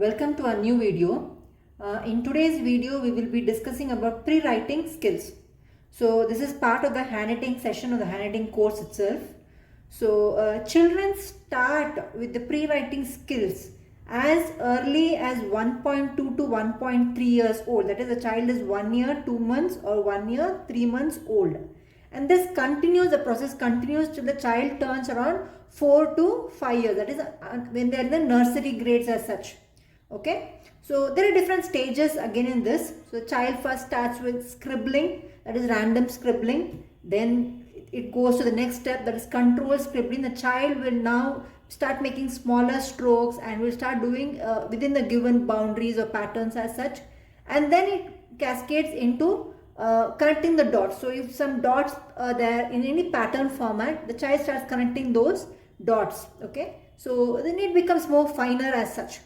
Welcome to our new video. In today's video, we will be discussing about pre-writing skills. So this is part of the handwriting session of the handwriting course itself. So children start with the pre-writing skills as early as 1.2 to 1.3 years old. That is, the child is 1 year, 2 months or 1 year, 3 months old. And this continues, the process continues till the child turns around 4 to 5 years. That is when they are in the nursery grades as such. Okay, so there are different stages again in this. So the child first starts with scribbling, that is random scribbling. Then it goes to the next step, that is controlled scribbling. The child will now start making smaller strokes and will start doing within the given boundaries or patterns as such. And then it cascades into connecting the dots. So if some dots are there in any pattern format, the child starts connecting those dots. Okay, so then it becomes more finer as such.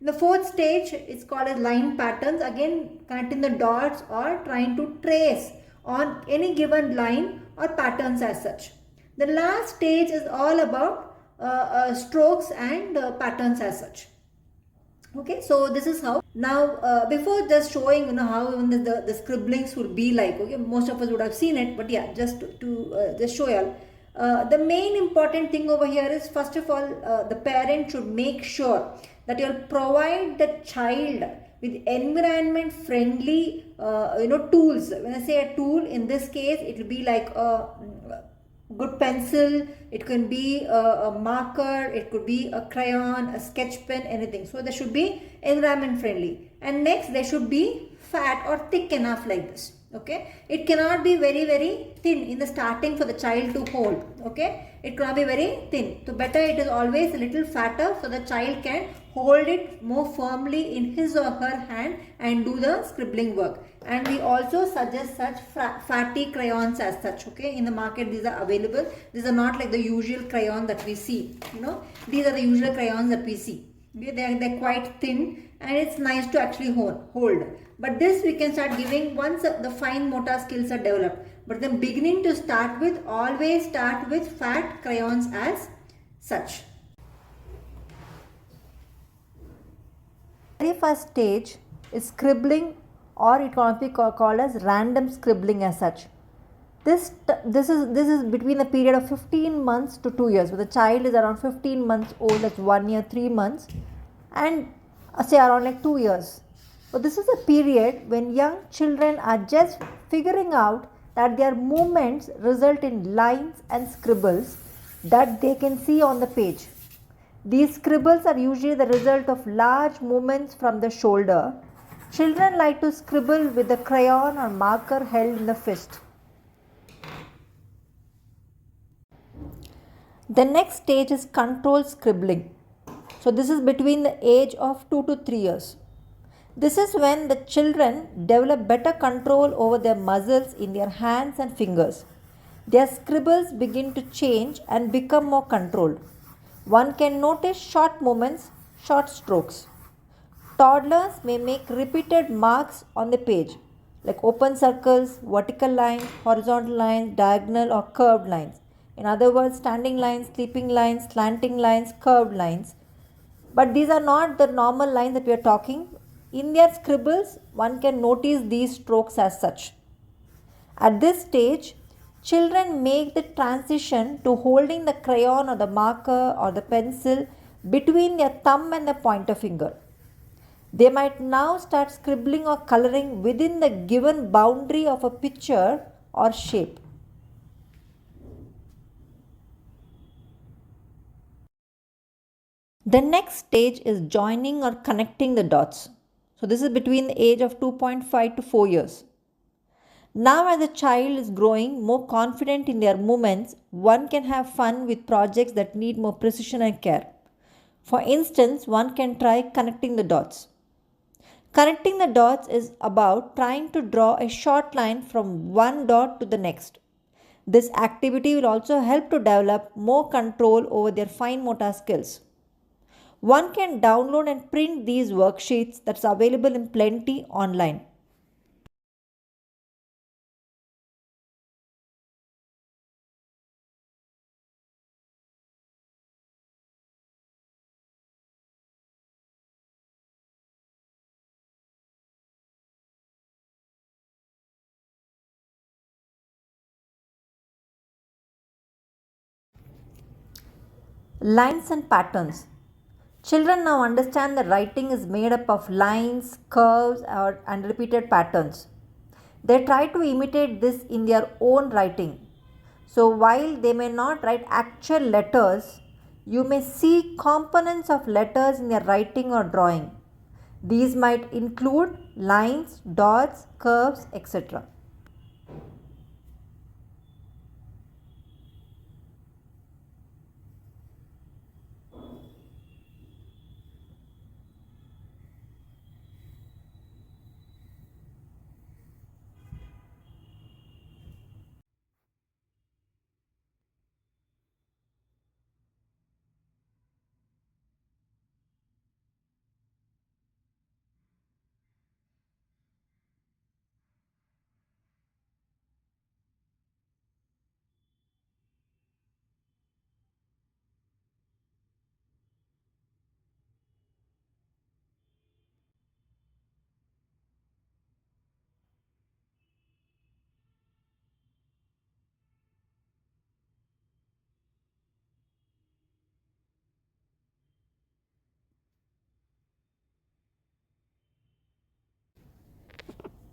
The fourth stage is called as line patterns, again connecting the dots or trying to trace on any given line or patterns as such. The last stage is all about strokes and patterns as such. Okay, so this is how. Now before just showing how the scribblings would be like, okay, most of us would have seen it, but yeah, just to just show you all. The main important thing over here is, first of all, the parent should make sure that you'll provide the child with environment friendly tools. When I say a tool, in this case it will be like a good pencil, it can be a marker, it could be a crayon, a sketch pen, anything. So they should be environment friendly. And next, they should be fat or thick enough like this. Okay, it cannot be very thin in the starting for the child to hold. Okay, it cannot be very thin. So better it is always a little fatter, so the child can hold it more firmly in his or her hand and do the scribbling work. And we also suggest such fatty crayons as such. Okay, in the market these are available. These are not like the usual crayon that we see. These are the usual crayons that we see. Okay, they're quite thin and it's nice to actually hold. But this we can start giving once the fine motor skills are developed. But the beginning to start with, always start with fat crayons as such. The very first stage is scribbling, or it can be called as random scribbling as such. This is between the period of 15 months to 2 years. So the child is around 15 months old, that's 1 year, 3 months, and say around like 2 years. So this is a period when young children are just figuring out that their movements result in lines and scribbles that they can see on the page. These scribbles are usually the result of large movements from the shoulder. Children like to scribble with the crayon or marker held in the fist. The next stage is controlled scribbling. So this is between the age of 2 to 3 years. This is when the children develop better control over their muscles in their hands and fingers. Their scribbles begin to change and become more controlled. One can notice short movements, short strokes. Toddlers may make repeated marks on the page, like open circles, vertical lines, horizontal lines, diagonal or curved lines. In other words, standing lines, sleeping lines, slanting lines, curved lines. But these are not the normal lines that we are talking. In their scribbles, one can notice these strokes as such. At this stage, children make the transition to holding the crayon or the marker or the pencil between their thumb and the pointer finger. They might now start scribbling or coloring within the given boundary of a picture or shape. The next stage is joining or connecting the dots. So this is between the age of 2.5 to 4 years. Now as the child is growing more confident in their movements, one can have fun with projects that need more precision and care. For instance, one can try connecting the dots. Connecting the dots is about trying to draw a short line from one dot to the next. This activity will also help to develop more control over their fine motor skills. One can download and print these worksheets that's available in plenty online. Lines and patterns. Children now understand that writing is made up of lines, curves, and repeated patterns. They try to imitate this in their own writing. So, while they may not write actual letters, you may see components of letters in their writing or drawing. These might include lines, dots, curves, etc.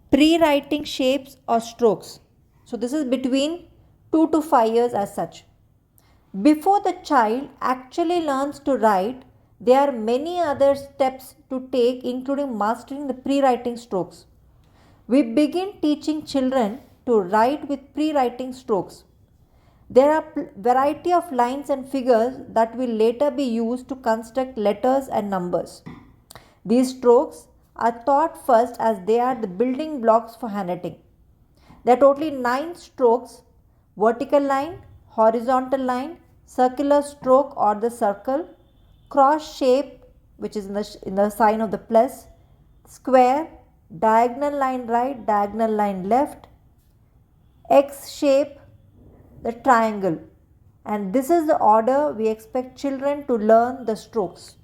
Pre-writing shapes or strokes. So this is between 2 to 5 years as such. Before the child actually learns to write, there are many other steps to take, including mastering the pre-writing strokes. We begin teaching children to write with pre-writing strokes. There are variety of lines and figures that will later be used to construct letters and numbers. These strokes are taught first as they are the building blocks for handwriting. There are totally 9 strokes: vertical line, horizontal line, circular stroke or the circle, cross shape, which is in the sign of the plus, square, diagonal line right, diagonal line left, X shape, the triangle. And this is the order we expect children to learn the strokes.